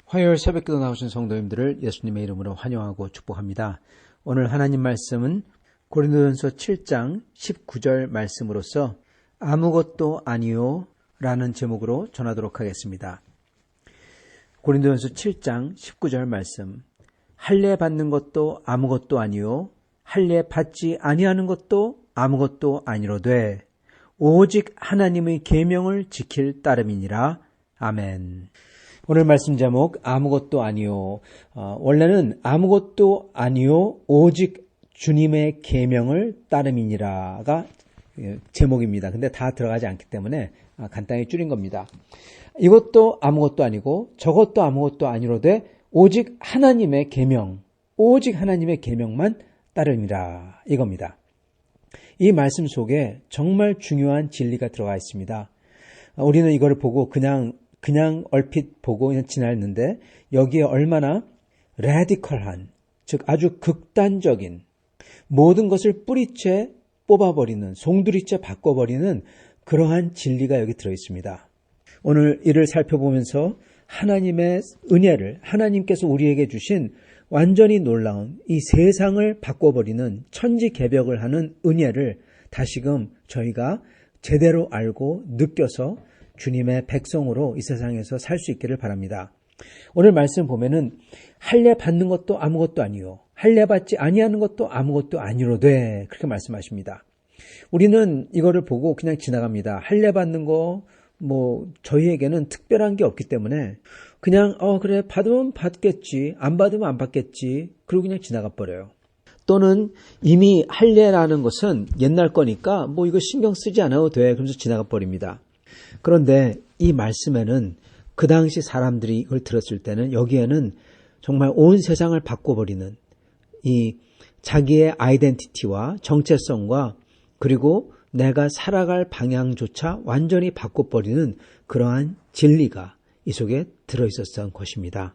화요일 새벽기도 나오신 성도님들을 예수님의 이름으로 환영하고 축복합니다. 오늘 하나님 말씀은 고린도전서 7장 19절 말씀으로서 아무것도 아니요 라는 제목으로 전하도록 하겠습니다. 고린도전서 7장 19절 말씀. 할례 받는 것도 아무것도 아니요 할례 받지 아니하는 것도 아무것도 아니로되 오직 하나님의 계명을 지킬 따름이니라. 아멘. 오늘 말씀 제목 아무것도 아니요. 원래는 아무것도 아니요 오직 주님의 계명을 따름이니라가 제목입니다. 근데 다 들어가지 않기 때문에 간단히 줄인 겁니다. 이것도 아무것도 아니고 저것도 아무것도 아니로되 오직 하나님의 계명, 오직 하나님의 계명만 따름이라 이겁니다. 이 말씀 속에 정말 중요한 진리가 들어가 있습니다. 우리는 이거를 보고 그냥 얼핏 보고 그냥 지나갔는데 여기에 얼마나 레디컬한, 즉 아주 극단적인 모든 것을 뿌리채 뽑아버리는, 송두리째 바꿔버리는 그러한 진리가 여기 들어있습니다. 오늘 이를 살펴보면서 하나님의 은혜를, 하나님께서 우리에게 주신 완전히 놀라운 이 세상을 바꿔버리는 천지개벽을 하는 은혜를 다시금 저희가 제대로 알고 느껴서 주님의 백성으로 이 세상에서 살 수 있기를 바랍니다. 오늘 말씀 보면은 할례 받는 것도 아무것도 아니요 할례 받지 아니하는 것도 아무것도 아니로되 그렇게 말씀하십니다. 우리는 이거를 보고 그냥 지나갑니다. 할례 받는 거 저희에게는 특별한 게 없기 때문에 그냥 그래 받으면 받겠지 안 받으면 안 받겠지 그러고 그냥 지나가 버려요. 또는 이미 할례라는 것은 옛날 거니까 이거 신경 쓰지 않아도 돼 그러면서 지나가 버립니다. 그런데 이 말씀에는 그 당시 사람들이 이걸 들었을 때는 여기에는 정말 온 세상을 바꿔버리는 이 자기의 아이덴티티와 정체성과 그리고 내가 살아갈 방향조차 완전히 바꿔버리는 그러한 진리가 이 속에 들어있었던 것입니다.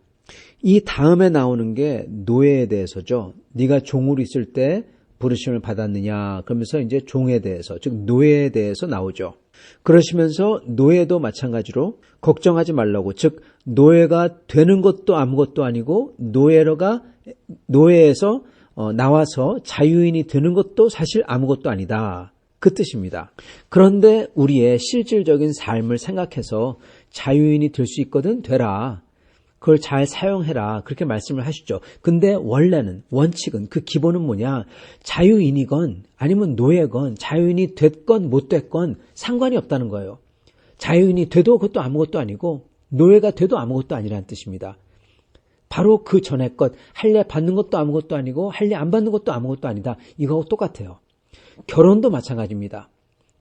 이 다음에 나오는 게 노예에 대해서죠. 네가 종으로 있을 때 부르심을 받았느냐 그러면서 이제 종에 대해서 즉 노예에 대해서 나오죠. 그러시면서 노예도 마찬가지로 걱정하지 말라고 즉 노예가 되는 것도 아무것도 아니고 노예에서 나와서 자유인이 되는 것도 사실 아무것도 아니다. 그 뜻입니다. 그런데 우리의 실질적인 삶을 생각해서 자유인이 될 수 있거든 되라. 그걸 잘 사용해라. 그렇게 말씀을 하시죠. 근데 원래는 원칙은 그 기본은 뭐냐? 자유인이건 아니면 노예건 자유인이 됐건 못 됐건 상관이 없다는 거예요. 자유인이 돼도 그것도 아무것도 아니고 노예가 돼도 아무것도 아니라는 뜻입니다. 바로 그 전에 것 할례 받는 것도 아무것도 아니고 할례 안 받는 것도 아무것도 아니다. 이거하고 똑같아요. 결혼도 마찬가지입니다.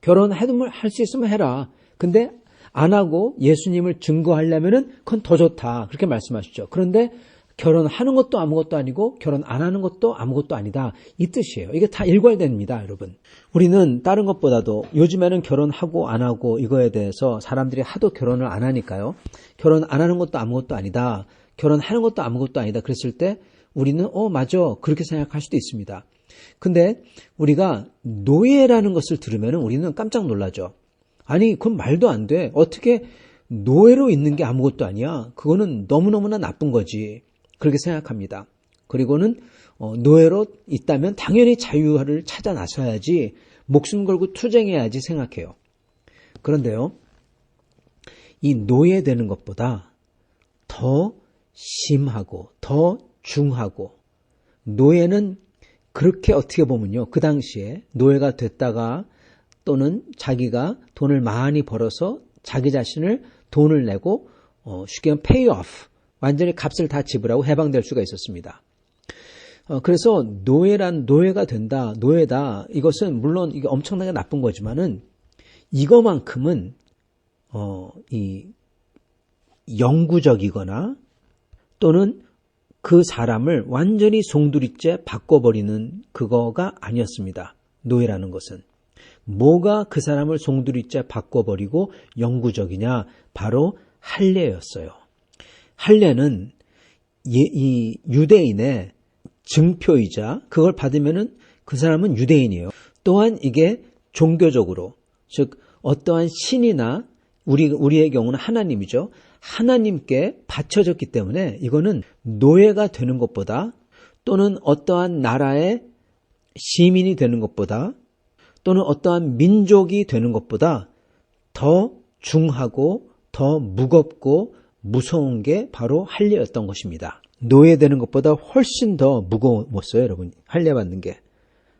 결혼해도 할 수 있으면 해라. 근데 안 하고 예수님을 증거하려면은 그건 더 좋다. 그렇게 말씀하시죠. 그런데 결혼하는 것도 아무것도 아니고 결혼 안 하는 것도 아무것도 아니다. 이 뜻이에요. 이게 다 일괄됩니다, 여러분. 우리는 다른 것보다도 요즘에는 결혼하고 안 하고 이거에 대해서 사람들이 하도 결혼을 안 하니까요. 결혼 안 하는 것도 아무것도 아니다. 결혼하는 것도 아무것도 아니다. 그랬을 때 우리는 맞아. 그렇게 생각할 수도 있습니다. 근데 우리가 노예라는 것을 들으면 우리는 깜짝 놀라죠. 아니 그건 말도 안 돼. 어떻게 노예로 있는 게 아무것도 아니야. 그거는 너무너무나 나쁜 거지. 그렇게 생각합니다. 그리고는 노예로 있다면 당연히 자유를 찾아 나서야지 목숨 걸고 투쟁해야지 생각해요. 그런데요. 이 노예되는 것보다 더 심하고 더 중하고 노예는 그렇게 어떻게 보면요. 그 당시에 노예가 됐다가 또는 자기가 돈을 많이 벌어서 자기 자신을 돈을 내고 쉽게 말하면 pay off, 완전히 값을 다 지불하고 해방될 수가 있었습니다. 그래서 노예가 된다, 노예다. 이것은 물론 이게 엄청나게 나쁜 거지만은 이거만큼은 이 영구적이거나 또는 그 사람을 완전히 송두리째 바꿔버리는 그거가 아니었습니다. 노예라는 것은. 뭐가 그 사람을 송두리째 바꿔버리고 영구적이냐? 바로 할례였어요. 할례는 이 유대인의 증표이자 그걸 받으면은 그 사람은 유대인이에요. 또한 이게 종교적으로 즉 어떠한 신이나 우리의 경우는 하나님이죠. 하나님께 바쳐졌기 때문에 이거는 노예가 되는 것보다 또는 어떠한 나라의 시민이 되는 것보다 또는 어떠한 민족이 되는 것보다 더 중하고 더 무겁고 무서운 게 바로 할례였던 것입니다. 노예되는 것보다 훨씬 더 무거웠어요, 여러분. 할례 받는 게.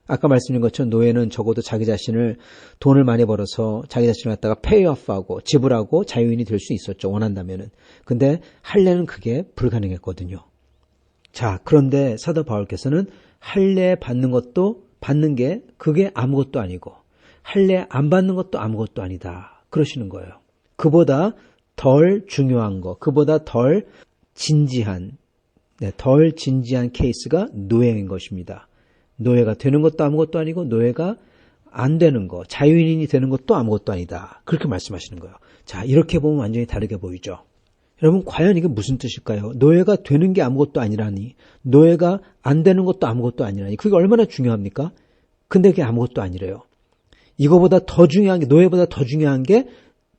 아까 말씀드린 것처럼 노예는 적어도 자기 자신을 돈을 많이 벌어서 자기 자신을 갖다가 페이오프하고 지불하고 자유인이 될 수 있었죠, 원한다면은. 근데 할례는 그게 불가능했거든요. 자, 그런데 사도 바울께서는 할례 받는 것도 받는 게 그게 아무것도 아니고 할례 안 받는 것도 아무것도 아니다. 그러시는 거예요. 그보다 덜 중요한 거, 그보다 덜 진지한 케이스가 노예인 것입니다. 노예가 되는 것도 아무것도 아니고 노예가 안 되는 거, 자유인이 되는 것도 아무것도 아니다. 그렇게 말씀하시는 거예요. 자, 이렇게 보면 완전히 다르게 보이죠. 여러분, 과연 이게 무슨 뜻일까요? 노예가 되는 게 아무것도 아니라니, 노예가 안 되는 것도 아무것도 아니라니, 그게 얼마나 중요합니까? 근데 그게 아무것도 아니래요. 이거보다 더 중요한 게, 노예보다 더 중요한 게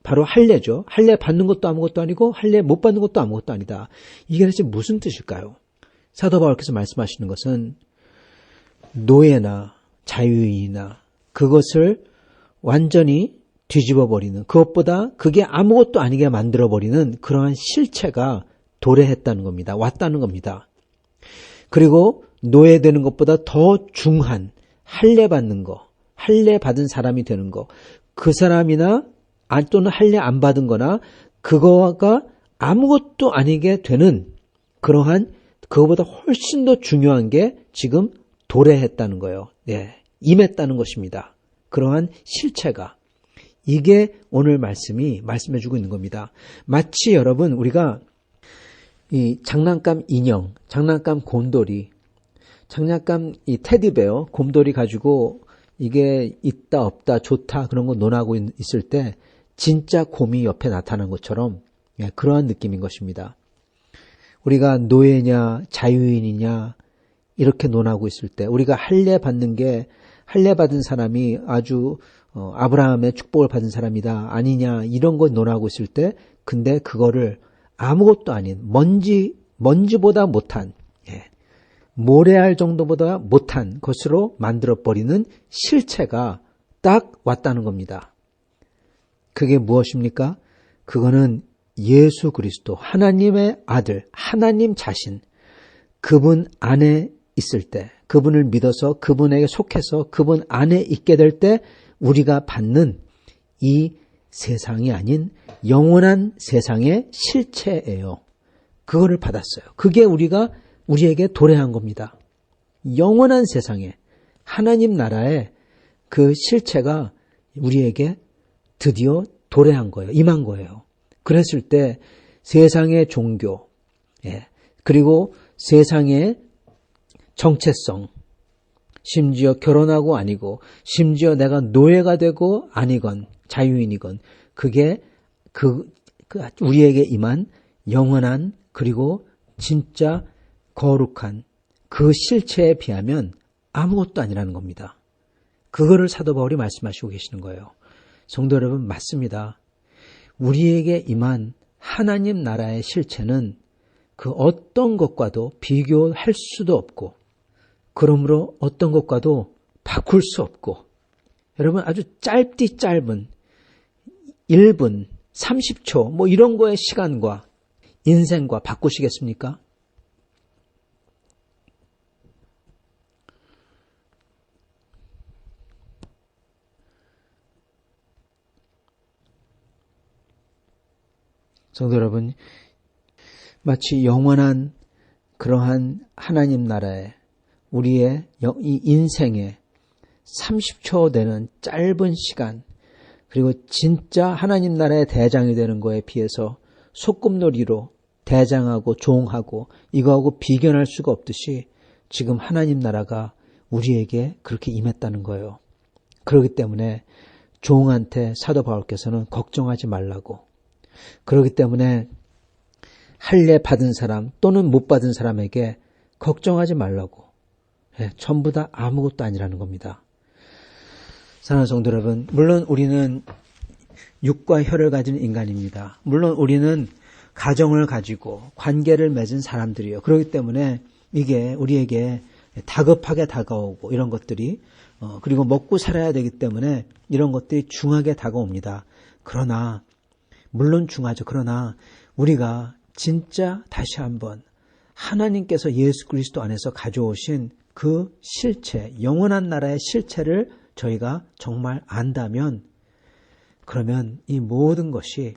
바로 할례죠. 할례 받는 것도 아무것도 아니고 할례 못 받는 것도 아무것도 아니다. 이게 대체 무슨 뜻일까요? 사도 바울께서 말씀하시는 것은 노예나 자유인이나 그것을 완전히 뒤집어버리는, 그것보다 그게 아무것도 아니게 만들어버리는 그러한 실체가 도래했다는 겁니다. 왔다는 겁니다. 그리고 노예되는 것보다 더 중한 할례 받는 거, 할례 받은 사람이 되는 거, 그 사람이나 또는 할례 안 받은 거나 그거가 아무것도 아니게 되는 그러한 그거보다 훨씬 더 중요한 게 지금 도래했다는 거예요. 예, 임했다는 것입니다. 그러한 실체가. 이게 오늘 말씀이 말씀해주고 있는 겁니다. 마치 여러분, 우리가 이 장난감 인형, 장난감 곰돌이, 장난감 이 테디베어, 곰돌이 가지고 이게 있다 없다 좋다 그런 거 논하고 있을 때 진짜 곰이 옆에 나타난 것처럼, 예, 그러한 느낌인 것입니다. 우리가 노예냐 자유인이냐 이렇게 논하고 있을 때, 우리가 할례 받는 게 할례 받은 사람이 아주 아브라함의 축복을 받은 사람이다 아니냐 이런 거 논하고 있을 때, 근데 그거를 아무것도 아닌 먼지보다 못한, 예, 모래알 정도보다 못한 것으로 만들어버리는 실체가 딱 왔다는 겁니다. 그게 무엇입니까? 그거는 예수 그리스도, 하나님의 아들, 하나님 자신, 그분 안에 있을 때, 그분을 믿어서 그분에게 속해서 그분 안에 있게 될 때 우리가 받는 이 세상이 아닌 영원한 세상의 실체예요. 그거를 받았어요. 그게 우리에게 도래한 겁니다. 영원한 세상에 하나님 나라의 그 실체가 우리에게 드디어 도래한 거예요. 임한 거예요. 그랬을 때 세상의 종교, 예, 그리고 세상의 정체성, 심지어 결혼하고 아니고, 심지어 내가 노예가 되고 아니건 자유인이건, 그게 우리에게 임한 영원한 그리고 진짜 거룩한 그 실체에 비하면 아무것도 아니라는 겁니다. 그거를 사도 바울이 말씀하시고 계시는 거예요. 성도 여러분, 맞습니다. 우리에게 임한 하나님 나라의 실체는 그 어떤 것과도 비교할 수도 없고, 그러므로 어떤 것과도 바꿀 수 없고, 여러분 아주 짧은 1분, 30초 뭐 이런 거의 시간과 인생과 바꾸시겠습니까? 성도 여러분, 마치 영원한 그러한 하나님 나라에 우리의 이 인생에 30초 되는 짧은 시간, 그리고 진짜 하나님 나라의 대장이 되는 거에 비해서 소꿉놀이로 대장하고 종하고 이거하고 비견할 수가 없듯이 지금 하나님 나라가 우리에게 그렇게 임했다는 거예요. 그렇기 때문에 종한테 사도 바울께서는 걱정하지 말라고, 그렇기 때문에 할례 받은 사람 또는 못 받은 사람에게 걱정하지 말라고, 전부 다 아무것도 아니라는 겁니다. 사랑하는 성도 여러분, 물론 우리는 육과 혀를 가진 인간입니다. 물론 우리는 가정을 가지고 관계를 맺은 사람들이에요. 그렇기 때문에 이게 우리에게 다급하게 다가오고 이런 것들이 그리고 먹고 살아야 되기 때문에 이런 것들이 중하게 다가옵니다. 그러나 물론 중하죠. 그러나 우리가 진짜 다시 한번 하나님께서 예수 그리스도 안에서 가져오신 그 실체, 영원한 나라의 실체를 저희가 정말 안다면 그러면 이 모든 것이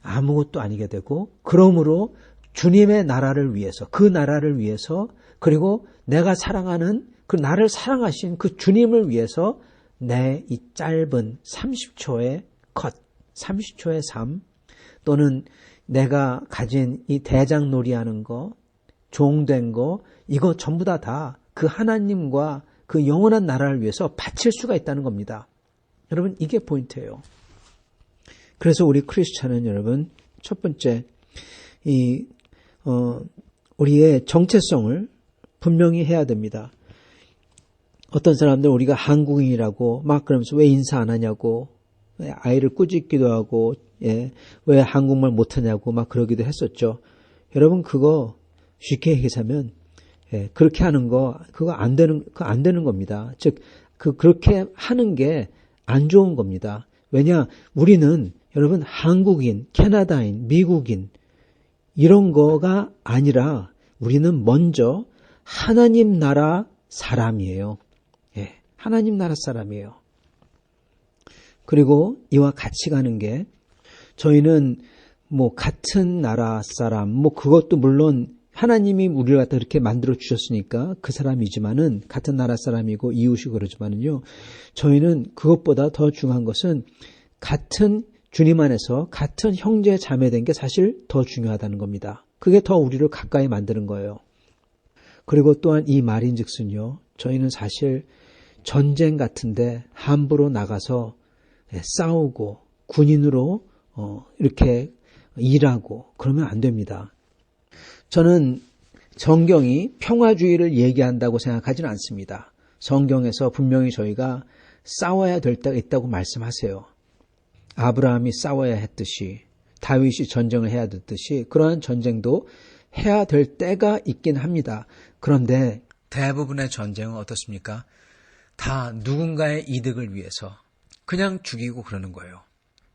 아무것도 아니게 되고 그러므로 주님의 나라를 위해서 그 나라를 위해서 그리고 내가 사랑하는 그 나를 사랑하신 그 주님을 위해서 내 이 짧은 30초의 컷, 30초의 삶 또는 내가 가진 이 대장놀이하는 거, 종된 거 이거 전부 다 그 하나님과 그 영원한 나라를 위해서 바칠 수가 있다는 겁니다. 여러분 이게 포인트예요. 그래서 우리 크리스찬은 여러분 첫 번째 우리의 정체성을 분명히 해야 됩니다. 어떤 사람들은 우리가 한국인이라고 막 그러면서 왜 인사 안 하냐고 아이를 꾸짖기도 하고 왜 한국말 못하냐고 막 그러기도 했었죠. 여러분 그거 쉽게 얘기하자면 그렇게 하는 거 그거 안 되는 겁니다. 즉 그렇게 하는 게 안 좋은 겁니다. 왜냐 우리는 여러분 한국인, 캐나다인, 미국인 이런 거가 아니라 우리는 먼저 하나님 나라 사람이에요. 하나님 나라 사람이에요. 그리고 이와 같이 가는 게 저희는 뭐 같은 나라 사람 뭐 그것도 물론 하나님이 우리를 갖다 그렇게 만들어 주셨으니까 그 사람이지만은 같은 나라 사람이고 이웃이고 그러지만은요. 저희는 그것보다 더 중요한 것은 같은 주님 안에서 같은 형제 자매된 게 사실 더 중요하다는 겁니다. 그게 더 우리를 가까이 만드는 거예요. 그리고 또한 이 말인즉슨요. 저희는 사실 전쟁 같은데 함부로 나가서 싸우고 군인으로 이렇게 일하고 그러면 안 됩니다. 저는 성경이 평화주의를 얘기한다고 생각하지는 않습니다. 성경에서 분명히 저희가 싸워야 될 때가 있다고 말씀하세요. 아브라함이 싸워야 했듯이 다윗이 전쟁을 해야 됐듯이 그러한 전쟁도 해야 될 때가 있긴 합니다. 그런데 대부분의 전쟁은 어떻습니까? 다 누군가의 이득을 위해서 그냥 죽이고 그러는 거예요.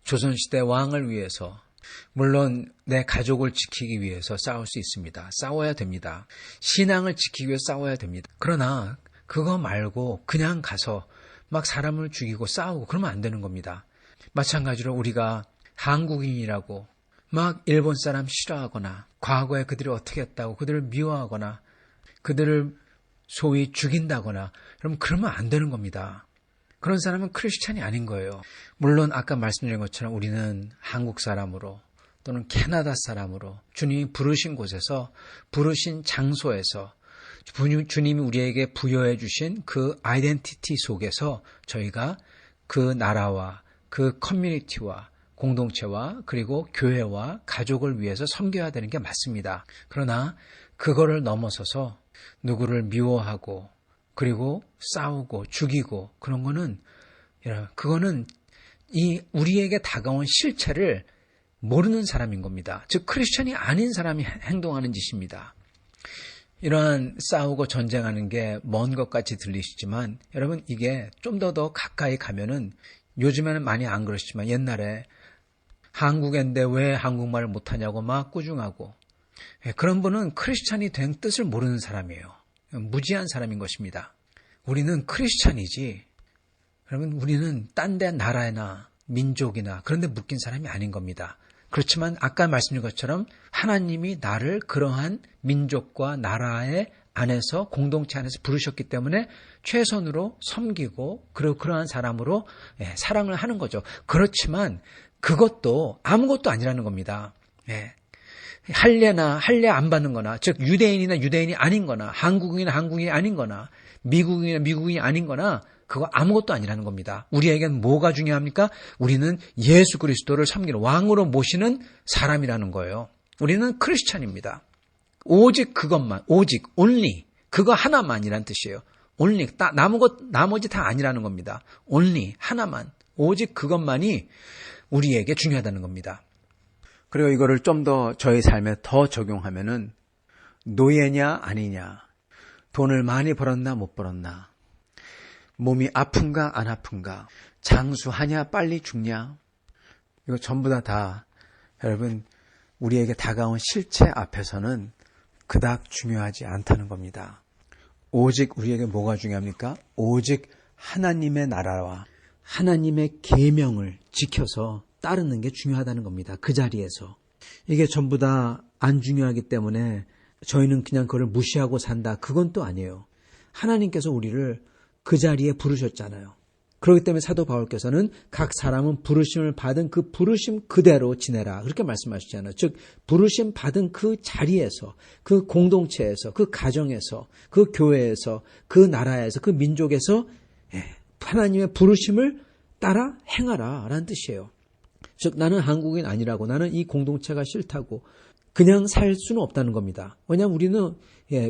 조선시대 왕을 위해서 물론 내 가족을 지키기 위해서 싸울 수 있습니다. 싸워야 됩니다. 신앙을 지키기 위해 싸워야 됩니다. 그러나 그거 말고 그냥 가서 막 사람을 죽이고 싸우고 그러면 안 되는 겁니다. 마찬가지로 우리가 한국인이라고 막 일본 사람 싫어하거나 과거에 그들이 어떻게 했다고 그들을 미워하거나 그들을 소위 죽인다거나 그러면 안 되는 겁니다. 그런 사람은 크리스찬이 아닌 거예요. 물론 아까 말씀드린 것처럼 우리는 한국 사람으로 또는 캐나다 사람으로 주님이 부르신 곳에서 부르신 장소에서 주님이 우리에게 부여해 주신 그 아이덴티티 속에서 저희가 그 나라와 그 커뮤니티와 공동체와 그리고 교회와 가족을 위해서 섬겨야 되는 게 맞습니다. 그러나 그거를 넘어서서 누구를 미워하고 그리고 싸우고 죽이고 그런 거는 그거는 이 우리에게 다가온 실체를 모르는 사람인 겁니다. 즉 크리스천이 아닌 사람이 행동하는 짓입니다. 이러한 싸우고 전쟁하는 게 먼 것 같이 들리시지만 여러분 이게 좀 더 가까이 가면은 요즘에는 많이 안 그러시지만 옛날에 한국인데 왜 한국말을 못하냐고 막 꾸중하고 그런 분은 크리스찬이 된 뜻을 모르는 사람이에요. 무지한 사람인 것입니다. 우리는 크리스찬이지 그러면 우리는 딴 데 나라나 민족이나 그런 데 묶인 사람이 아닌 겁니다. 그렇지만 아까 말씀드린 것처럼 하나님이 나를 그러한 민족과 나라의 안에서 공동체 안에서 부르셨기 때문에 최선으로 섬기고 그리고 그러한 사람으로 사랑을 하는 거죠. 그렇지만 그것도 아무것도 아니라는 겁니다. 할례 안 받는 거나 즉 유대인이나 유대인이 아닌 거나 한국인이나 한국인이 아닌 거나 미국인이나 미국인이 아닌 거나 그거 아무것도 아니라는 겁니다. 우리에겐 뭐가 중요합니까? 우리는 예수 그리스도를 섬기는 왕으로 모시는 사람이라는 거예요. 우리는 크리스찬입니다. 오직 그것만, 오직 only 그거 하나만이란 뜻이에요. only 나머지 다 아니라는 겁니다. only 하나만, 오직 그것만이 우리에게 중요하다는 겁니다. 그리고 이거를 좀 더 저희 삶에 더 적용하면은 노예냐 아니냐, 돈을 많이 벌었나 못 벌었나, 몸이 아픈가 안 아픈가, 장수하냐 빨리 죽냐, 이거 전부 다 여러분 우리에게 다가온 실체 앞에서는 그닥 중요하지 않다는 겁니다. 오직 우리에게 뭐가 중요합니까? 오직 하나님의 나라와 하나님의 계명을 지켜서 따르는 게 중요하다는 겁니다. 그 자리에서. 이게 전부 다 안 중요하기 때문에 저희는 그냥 그걸 무시하고 산다. 그건 또 아니에요. 하나님께서 우리를 그 자리에 부르셨잖아요. 그렇기 때문에 사도 바울께서는 각 사람은 부르심을 받은 그 부르심 그대로 지내라. 그렇게 말씀하시잖아요. 즉 부르심 받은 그 자리에서, 그 공동체에서, 그 가정에서, 그 교회에서, 그 나라에서, 그 민족에서 하나님의 부르심을 따라 행하라 라는 뜻이에요. 즉 나는 한국인 아니라고, 나는 이 공동체가 싫다고 그냥 살 수는 없다는 겁니다. 왜냐하면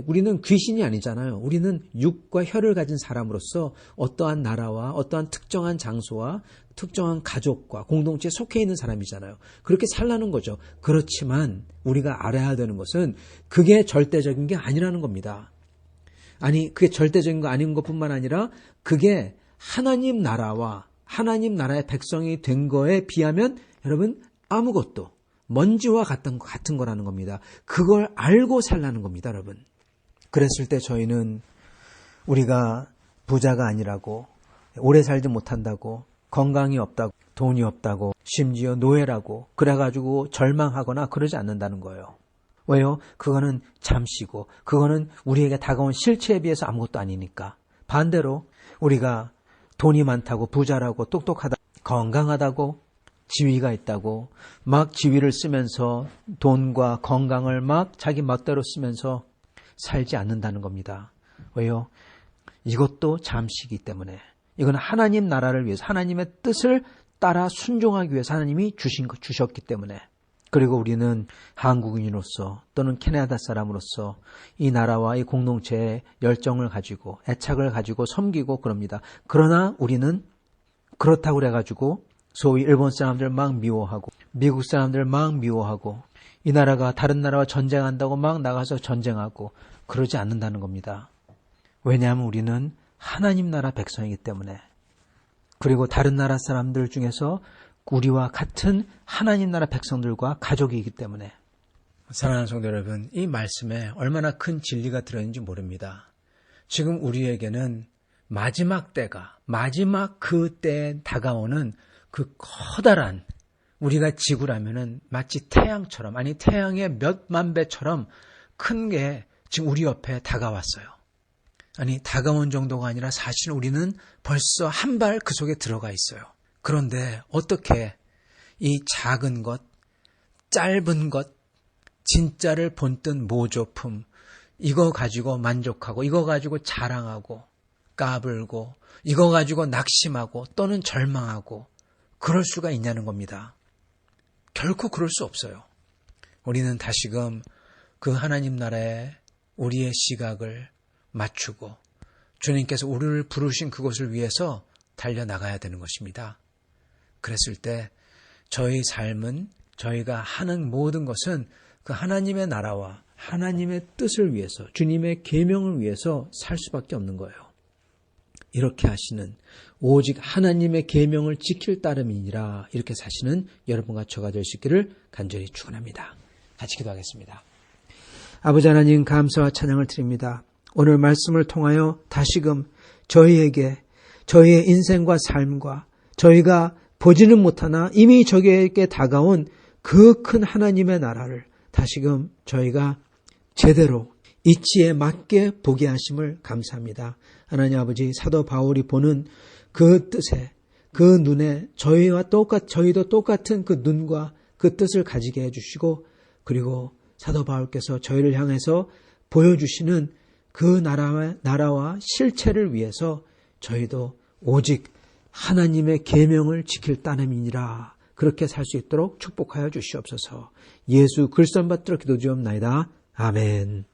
우리는 귀신이 아니잖아요. 우리는 육과 혈을 가진 사람으로서 어떠한 나라와 어떠한 특정한 장소와 특정한 가족과 공동체에 속해 있는 사람이잖아요. 그렇게 살라는 거죠. 그렇지만 우리가 알아야 되는 것은 그게 절대적인 게 아니라는 겁니다. 아니, 그게 절대적인 거 아닌 것뿐만 아니라 그게 하나님 나라와 하나님 나라의 백성이 된 거에 비하면 여러분 아무것도 먼지와 같은 거라는 겁니다. 그걸 알고 살라는 겁니다, 여러분. 그랬을 때 저희는 우리가 부자가 아니라고, 오래 살지 못한다고, 건강이 없다고, 돈이 없다고, 심지어 노예라고 그래가지고 절망하거나 그러지 않는다는 거예요. 왜요? 그거는 잠시고 그거는 우리에게 다가온 실체에 비해서 아무것도 아니니까. 반대로 우리가 돈이 많다고, 부자라고, 똑똑하다고, 건강하다고, 지위가 있다고 막 지위를 쓰면서 돈과 건강을 막 자기 멋대로 쓰면서 살지 않는다는 겁니다. 왜요? 이것도 잠시이기 때문에. 이건 하나님 나라를 위해서, 하나님의 뜻을 따라 순종하기 위해서 하나님이 주셨기 때문에. 그리고 우리는 한국인으로서 또는 캐나다 사람으로서 이 나라와 이 공동체에 열정을 가지고 애착을 가지고 섬기고 그럽니다. 그러나 우리는 그렇다고 그래가지고 소위 일본 사람들 막 미워하고 미국 사람들 막 미워하고 이 나라가 다른 나라와 전쟁한다고 막 나가서 전쟁하고 그러지 않는다는 겁니다. 왜냐하면 우리는 하나님 나라 백성이기 때문에. 그리고 다른 나라 사람들 중에서 우리와 같은 하나님 나라 백성들과 가족이기 때문에. 사랑하는 성도 여러분, 이 말씀에 얼마나 큰 진리가 들어있는지 모릅니다. 지금 우리에게는 마지막 때가, 마지막 그 때에 다가오는 그 커다란, 우리가 지구라면은 마치 태양처럼, 아니 태양의 몇만 배처럼 큰 게 지금 우리 옆에 다가왔어요. 아니 다가온 정도가 아니라 사실 우리는 벌써 한 발 그 속에 들어가 있어요. 그런데 어떻게 이 작은 것, 짧은 것, 진짜를 본뜬 모조품, 이거 가지고 만족하고, 이거 가지고 자랑하고, 까불고, 이거 가지고 낙심하고 또는 절망하고 그럴 수가 있냐는 겁니다. 결코 그럴 수 없어요. 우리는 다시금 그 하나님 나라에 우리의 시각을 맞추고 주님께서 우리를 부르신 그것을 위해서 달려나가야 되는 것입니다. 그랬을 때 저희 삶은, 저희가 하는 모든 것은 그 하나님의 나라와 하나님의 뜻을 위해서, 주님의 계명을 위해서 살 수밖에 없는 거예요. 이렇게 하시는, 오직 하나님의 계명을 지킬 따름이니라, 이렇게 사시는 여러분과 저가 될 수 있기를 간절히 축원합니다. 같이 기도하겠습니다. 아버지 하나님, 감사와 찬양을 드립니다. 오늘 말씀을 통하여 다시금 저희에게, 저희의 인생과 삶과 저희가 보지는 못하나 이미 저희에게 다가온 그 큰 하나님의 나라를 다시금 저희가 제대로 이치에 맞게 보게 하심을 감사합니다. 하나님 아버지, 사도 바울이 보는 그 뜻에, 그 눈에 저희도 똑같은 그 눈과 그 뜻을 가지게 해주시고, 그리고 사도 바울께서 저희를 향해서 보여주시는 그 나라와 실체를 위해서 저희도 오직 하나님의 계명을 지킬 따름이니라, 그렇게 살 수 있도록 축복하여 주시옵소서. 예수 그리스도 받들어 기도드리옵나이다. 아멘.